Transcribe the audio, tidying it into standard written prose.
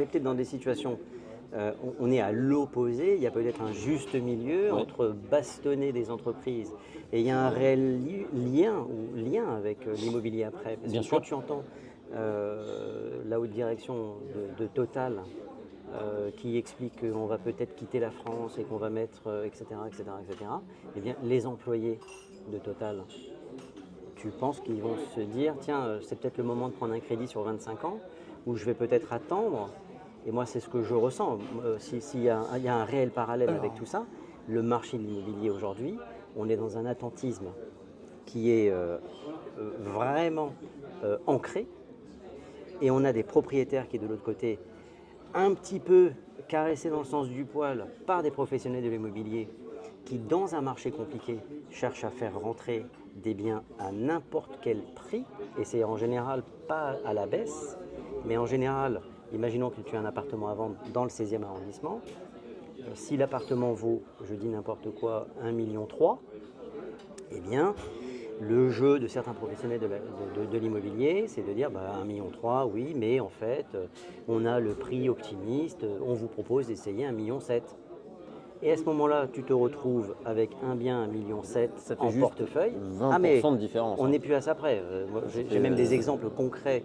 est peut-être dans des situations, on est à l'opposé, il y a peut-être un juste milieu entre bastonner des entreprises et il y a un réel lien avec l'immobilier après. Parce Bien que sûr. quand tu entends la haute direction de Total qui explique qu'on va peut-être quitter la France et qu'on va mettre, etc., etc., etc., eh bien, les employés de Total, tu penses qu'ils vont se dire, tiens, c'est peut-être le moment de prendre un crédit sur 25 ans, ou je vais peut-être attendre. Et moi, c'est ce que je ressens. S'il y a un réel parallèle avec tout ça, le marché de l'immobilier aujourd'hui, on est dans un attentisme qui est vraiment ancré, et on a des propriétaires qui, de l'autre côté, un petit peu caressés dans le sens du poil par des professionnels de l'immobilier qui, dans un marché compliqué, cherchent à faire rentrer des biens à n'importe quel prix, et c'est en général pas à la baisse, mais en général, imaginons que tu as un appartement à vendre dans le 16e arrondissement, si l'appartement vaut, je dis n'importe quoi, 1,3 million, eh bien, le jeu de certains professionnels de l'immobilier, c'est de dire 1,3 million, oui, mais en fait, on a le prix optimiste, on vous propose d'essayer 1,7 million. Et à ce moment-là, tu te retrouves avec un bien 1,7 million Ça fait en juste portefeuille. Ah mais 20% de différence. on Hein. n'est plus à ça près. Ça J'ai fait, même des exemples concrets